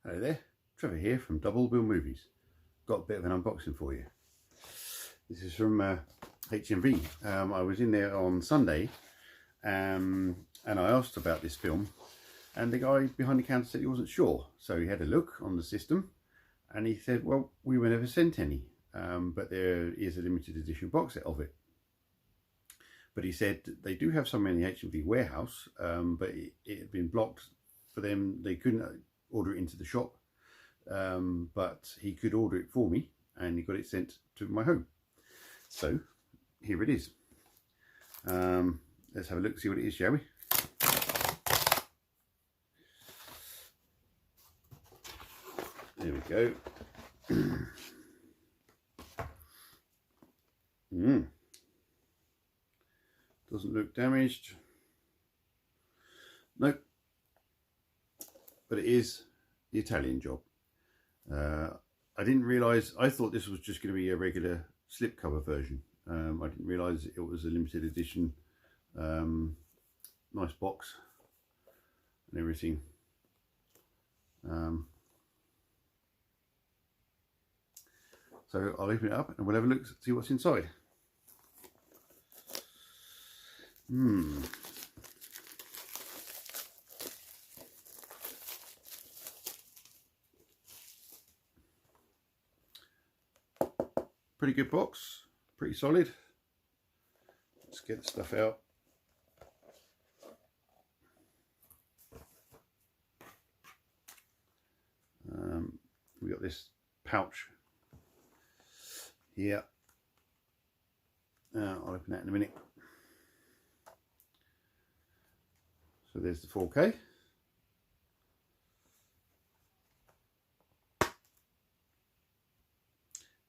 Hello there, Trevor here from Double Bill Movies. Got a bit of an unboxing for you. This is from HMV. I was in there on Sunday and I asked about this film, and the guy behind the counter said he wasn't sure. So he had a look on the system and he said, well, we were never sent any, but there is a limited edition box set of it. But he said they do have some in the HMV warehouse, but it had been blocked for them. They couldn't order it into the shop, but he could order it for me and he got it sent to my home. So here it is. Let's have a look, see what it is, shall we? There we go. Doesn't look damaged. Nope. But it is the Italian Job. I didn't realise, I thought this was just going to be a regular slipcover version. I didn't realise it was a limited edition. Nice box and everything. So I'll open it up and we'll have a look, see what's inside. Pretty good box, pretty solid. Let's get the stuff out. We got this pouch here. I'll open that in a minute. So there's the 4K.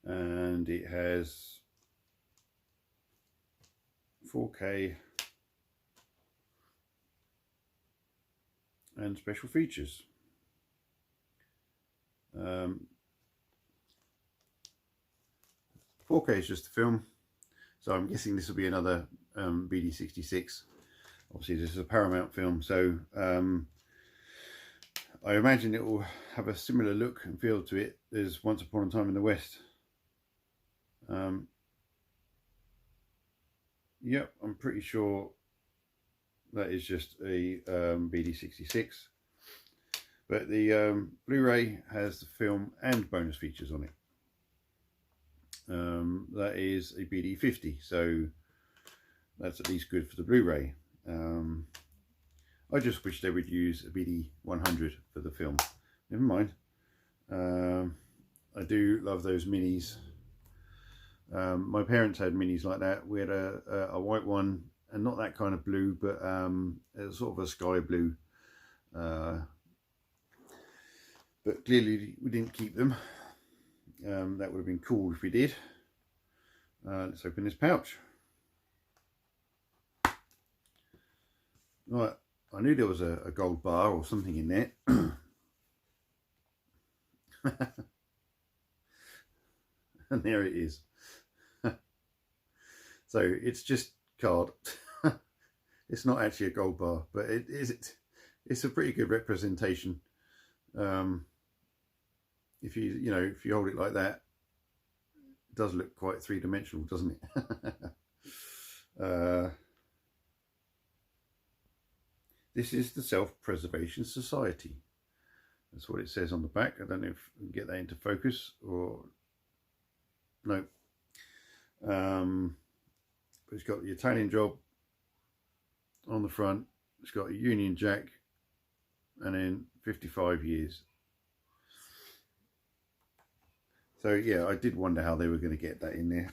And it has 4K and special features. 4K is just the film, so I'm guessing this will be another BD66. Obviously this is a Paramount film, so I imagine it will have a similar look and feel to it as Once Upon a Time in the West. Yep, I'm pretty sure that is just a BD66, but the Blu-ray has the film and bonus features on it. That is a BD50, so that's at least good for the Blu-ray. I just wish they would use a BD100 for the film. Never mind. I do love those minis. My parents had minis like that. We had a white one, and not that kind of blue, but it was sort of a sky blue. But clearly we didn't keep them. That would have been cool if we did. Let's open this pouch. Right, I knew there was a gold bar or something in there. And there it is. So it's just card. It's not actually a gold bar, but it's a pretty good representation. If you hold it like that, it does look quite three-dimensional, doesn't it? This is the Self-Preservation Society. That's what it says on the back. I don't know if we can get that into focus or no. But it's got the Italian Job on the front. It's got a Union Jack, and then 55 years. So yeah, I did wonder how they were going to get that in there.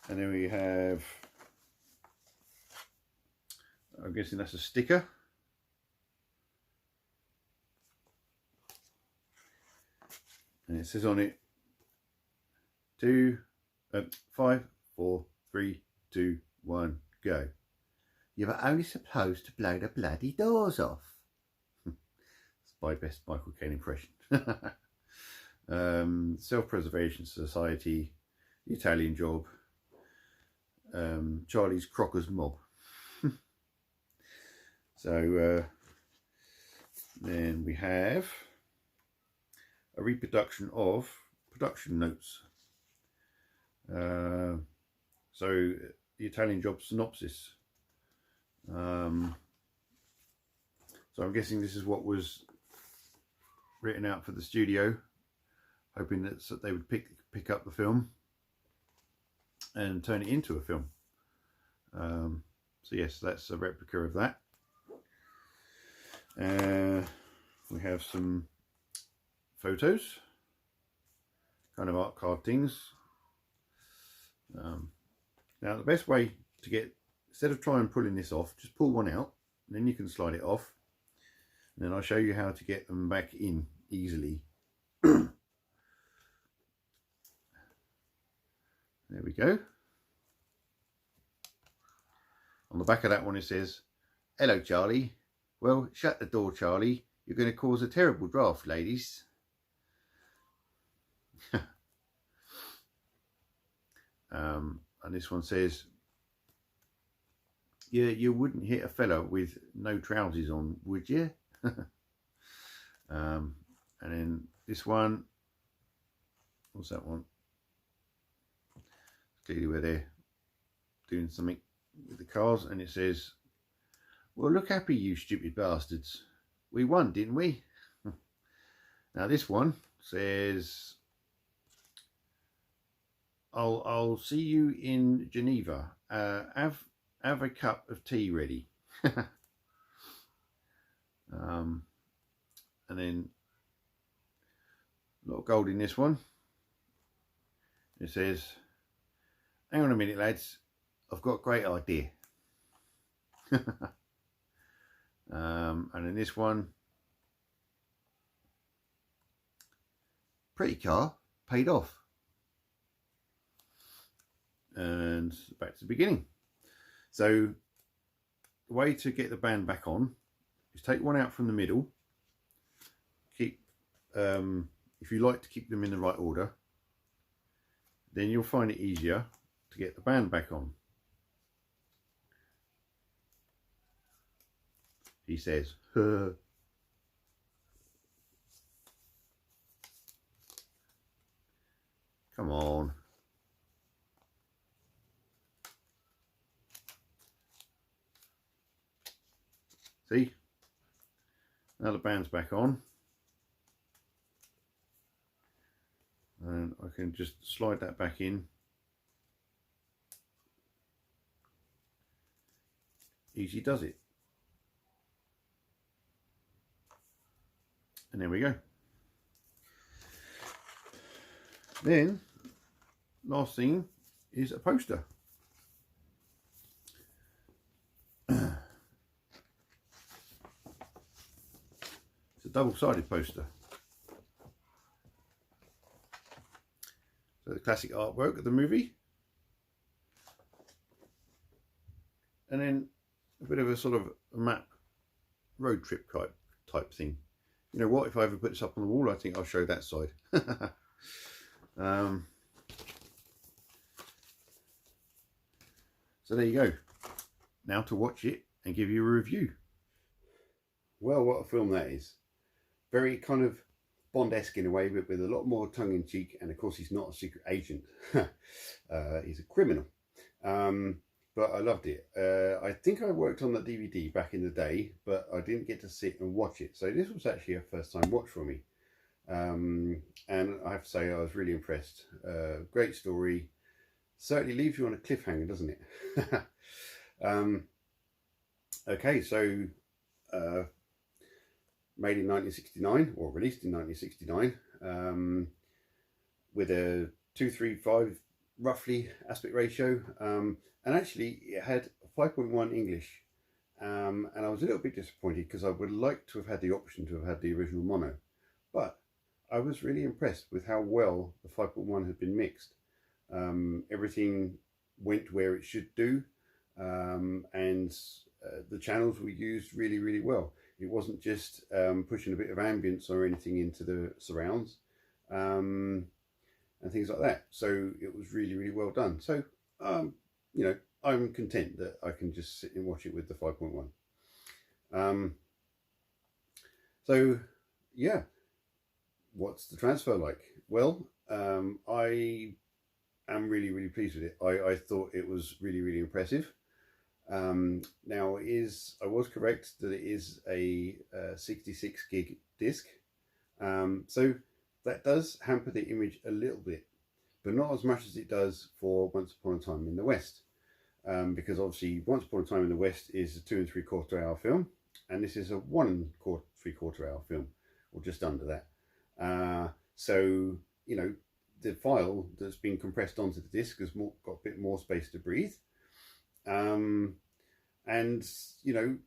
And then we have, I'm guessing that's a sticker. And it says on it, 5, 4, 3, 2, 1, go. You were only supposed to blow the bloody doors off. It's my best Michael Caine impression. Self-Preservation Society, the Italian Job, Charlie's Crockers Mob. So Then we have a reproduction of production notes. So the Italian Job synopsis. So I'm guessing this is what was written out for the studio, hoping that they would pick up the film and turn it into a film. So yes, that's a replica of that. We have some photos, kind of art card things. Now the best way to get, instead of trying pulling this off, just pull one out and then you can slide it off, and then I'll show you how to get them back in easily. There we go. On the back of that one it says, "Hello Charlie. Well, shut the door, Charlie. You're going to cause a terrible draft, ladies." And this one says, "Yeah, you wouldn't hit a fella with no trousers on, would you?" And then this one, what's that one? Clearly where they're doing something with the cars, and it says, "Well, look happy, you stupid bastards. We won, didn't we?" Now this one says, I'll see you in Geneva. Have a cup of tea ready." And then a lot of gold in this one. It says, "Hang on a minute, lads. I've got a great idea." And in this one, "Pretty car, paid off." And back to the beginning. So the way to get the band back on is take one out from the middle. Keep, if you like to keep them in the right order, then you'll find it easier to get the band back on. He says, "Come on." See? Now the band's back on. And I can just slide that back in. Easy does it. And there we go. Then, last thing is a poster. It's a double-sided poster. So the classic artwork of the movie. And then a bit of a sort of a map, road trip type thing. You know what, if I ever put this up on the wall, I think I'll show that side. So there you go. Now to watch it and give you a review. Well, what a film that is. Very kind of Bond-esque in a way, but with a lot more tongue-in-cheek. And of course, he's not a secret agent. He's a criminal. But I loved it. I think I worked on the DVD back in the day, but I didn't get to sit and watch it. So this was actually a first time watch for me. And I have to say I was really impressed. Great story. Certainly leaves you on a cliffhanger, doesn't it? Okay, so made in 1969, or released in 1969, with a 2:3:5 roughly aspect ratio, and actually it had 5.1 English, and I was a little bit disappointed because I would like to have had the option to have had the original mono, but I was really impressed with how well the 5.1 had been mixed. Everything went where it should do, and the channels were used really, really well. It wasn't just pushing a bit of ambience or anything into the surrounds, and things like that. So it was really, really well done. So, you know, I'm content that I can just sit and watch it with the 5.1. So yeah, what's the transfer like? Well, I am really pleased with it. I thought it was really impressive. Now I was correct that it is a 66 gig disc. So that does hamper the image a little bit, but not as much as it does for Once Upon a Time in the West. Because obviously Once Upon a Time in the West is a 2 3/4 hour film, and this is a 1 3/4 hour film, or just under that. So, you know, the file that's been compressed onto the disc has got a bit more space to breathe. And, you know,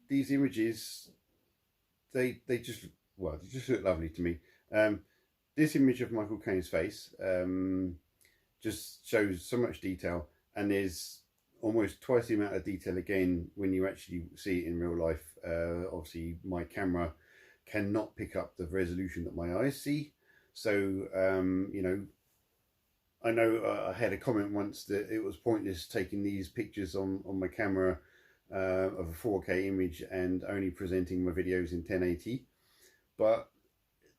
these images, they just look lovely to me. This image of Michael Caine's face just shows so much detail, and there's almost twice the amount of detail again when you actually see it in real life. Obviously my camera cannot pick up the resolution that my eyes see, so you know, I know I had a comment once that it was pointless taking these pictures on my camera of a 4K image and only presenting my videos in 1080, but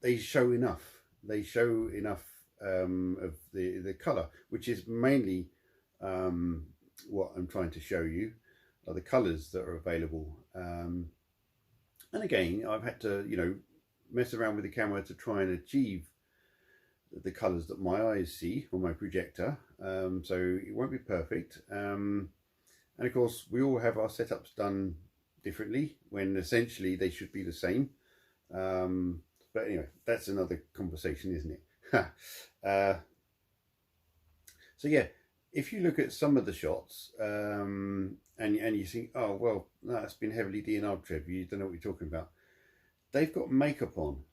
they show enough. They show enough of the colour, which is mainly what I'm trying to show you, are the colours that are available. And again, I've had to, you know, mess around with the camera to try and achieve the colours that my eyes see on my projector. So it won't be perfect. And of course, we all have our setups done differently when essentially they should be the same. But anyway, that's another conversation, isn't it? So yeah, if you look at some of the shots and you think, oh, well, that's been heavily DNR'd, Trev, you don't know what you're talking about. They've got makeup on.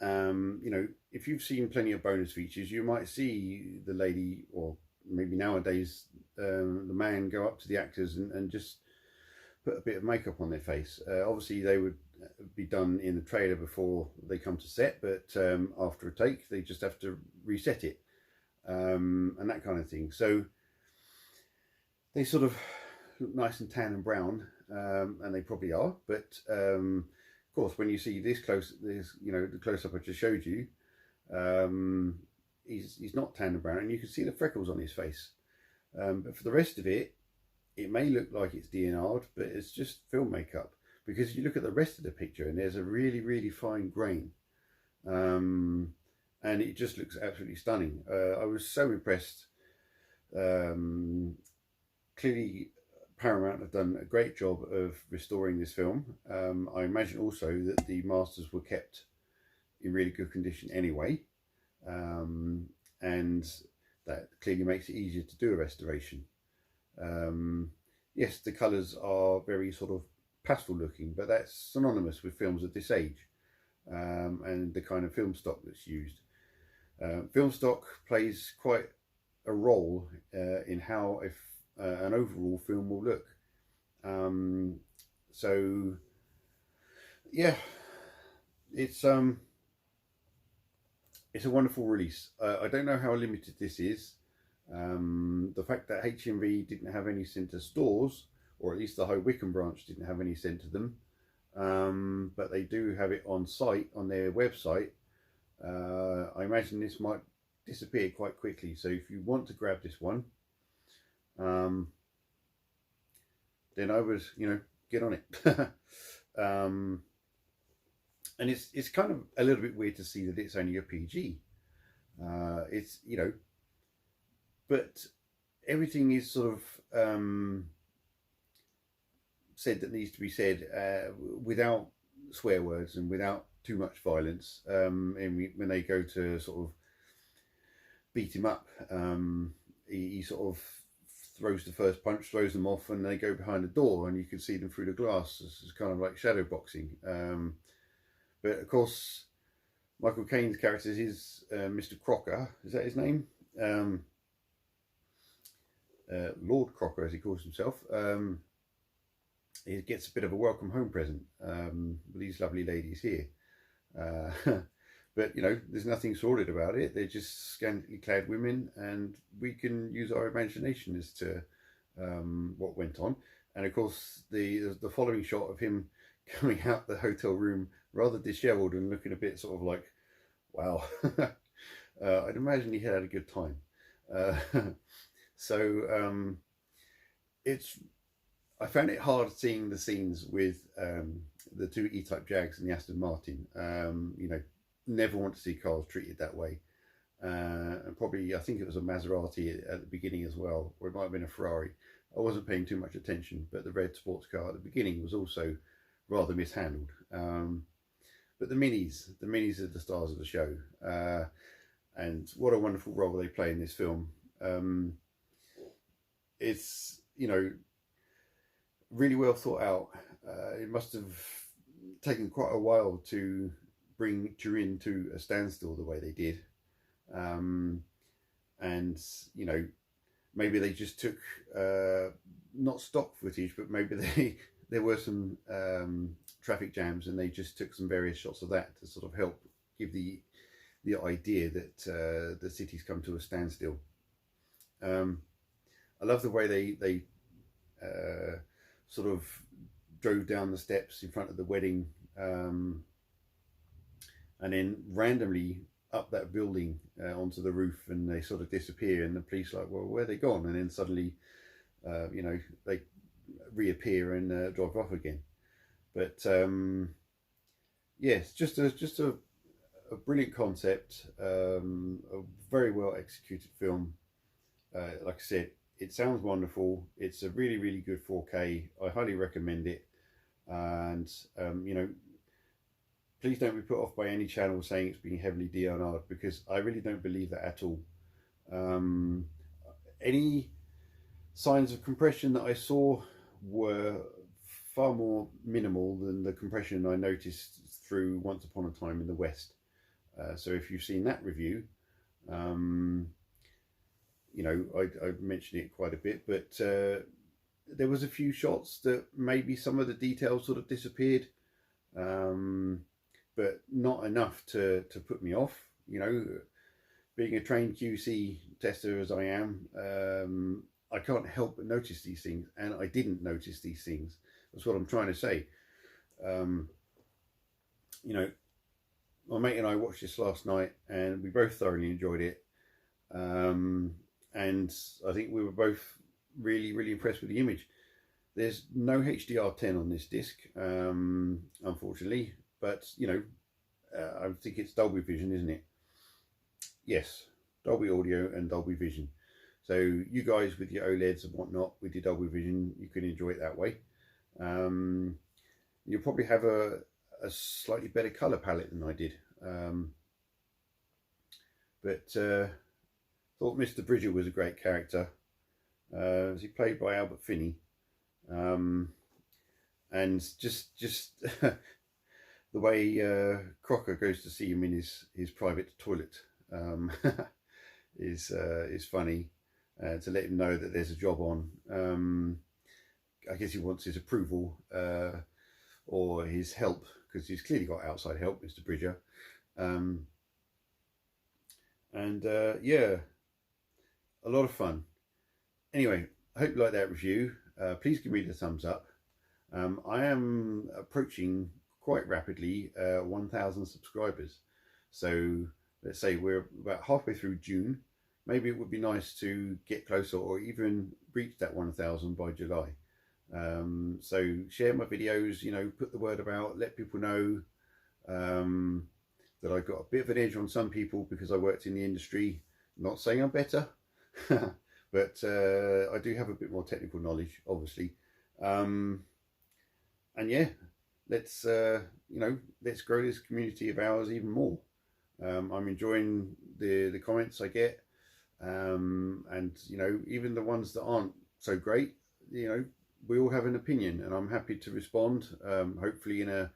You know, if you've seen plenty of bonus features, you might see the lady, or maybe nowadays the man, go up to the actors and just put a bit of makeup on their face. Obviously they would be done in the trailer before they come to set, but after a take they just have to reset it and that kind of thing. So they sort of look nice and tan and brown, and they probably are, but of course when you see this close, this, you know, the close-up I just showed you, he's not tan and brown, and you can see the freckles on his face. But for the rest of it, it may look like it's DNR'd, but it's just film makeup, because you look at the rest of the picture and there's a really fine grain, and it just looks absolutely stunning. I was so impressed. Clearly Paramount have done a great job of restoring this film. I imagine also that the masters were kept in really good condition anyway, and that clearly makes it easier to do a restoration. Yes, the colours are very sort of pastel looking, but that's synonymous with films of this age, and the kind of film stock that's used. Film stock plays quite a role in how an overall film will look. So yeah, it's a wonderful release. I don't know how limited this is. The fact that HMV didn't have any sent to stores, or at least the High Wycombe branch didn't have any sent to them, but they do have it on site, on their website. I imagine this might disappear quite quickly, so if you want to grab this one, then I would, you know, get on it. And it's kind of a little bit weird to see that it's only a PG. It's, you know, but everything is sort of said that needs to be said, without swear words and without too much violence. And when they go to sort of beat him up, he sort of throws the first punch, throws them off, and they go behind the door and you can see them through the glass. It's kind of like shadow boxing. But of course Michael Caine's character is Mr. Crocker, is that his name? Lord Crocker, as he calls himself. He gets a bit of a welcome home present with these lovely ladies here. But, you know, there's nothing sordid about it. They're just scantily clad women, and we can use our imagination as to what went on. And of course, the following shot of him coming out the hotel room rather dishevelled and looking a bit sort of like, wow. I'd imagine he had a good time. Uh, so I found it hard seeing the scenes with the two E-Type Jags and the Aston Martin. You know, never want to see cars treated that way. And probably, I think it was a Maserati at the beginning as well, or it might have been a Ferrari. I wasn't paying too much attention, but the red sports car at the beginning was also rather mishandled. But the minis are the stars of the show. And what a wonderful role they play in this film. It's, you know, really well thought out. It must have taken quite a while to bring Turin to a standstill the way they did. And, you know, maybe they just took, not stock footage, but maybe there were some traffic jams and they just took some various shots of that to sort of help give the idea that the city's come to a standstill. I love the way they sort of drove down the steps in front of the wedding, and then randomly up that building onto the roof, and they sort of disappear, and the police are like, well, where are they gone? And then suddenly, you know, they reappear and drive off again. But yes, just a brilliant concept, a very well executed film. Like I said, it sounds wonderful. It's a really, really good 4K. I highly recommend it. And, you know, please don't be put off by any channel saying it's being heavily DNR'd, because I really don't believe that at all. Any signs of compression that I saw were far more minimal than the compression I noticed through Once Upon a Time in the West. So if you've seen that review, you know, I mentioned it quite a bit, but there was a few shots that maybe some of the details sort of disappeared, but not enough to put me off. You know, being a trained QC tester as I am, I can't help but notice these things, and I didn't notice these things. That's what I'm trying to say. You know, my mate and I watched this last night, and we both thoroughly enjoyed it. And I think we were both really, really impressed with the image. There's no HDR10 on this disc, unfortunately, but, you know, I think it's Dolby Vision, isn't it? Yes, Dolby Audio and Dolby Vision. So you guys with your OLEDs and whatnot, with your Dolby Vision, you can enjoy it that way. You'll probably have a slightly better colour palette than I did. Thought Mr. Bridger was a great character. He played by Albert Finney. And just the way Crocker goes to see him in his private toilet is funny, to let him know that there's a job on. I guess he wants his approval or his help, because he's clearly got outside help, Mr. Bridger. Yeah, a lot of fun. Anyway, I hope you like that review. Please give me the thumbs up. I am approaching quite rapidly 1,000 subscribers. So let's say we're about halfway through June. Maybe it would be nice to get closer or even reach that 1,000 by July. So share my videos, you know, put the word about, let people know that I've got a bit of an edge on some people because I worked in the industry. Not saying I'm better, but I do have a bit more technical knowledge, obviously. And yeah, let's you know, let's grow this community of ours even more. I'm enjoying the comments I get, and you know, even the ones that aren't so great, you know, we all have an opinion, and I'm happy to respond, hopefully in a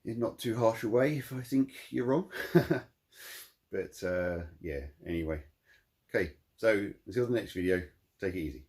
not too harsh a way if I think you're wrong. But yeah, anyway, okay, so until the next video, take it easy.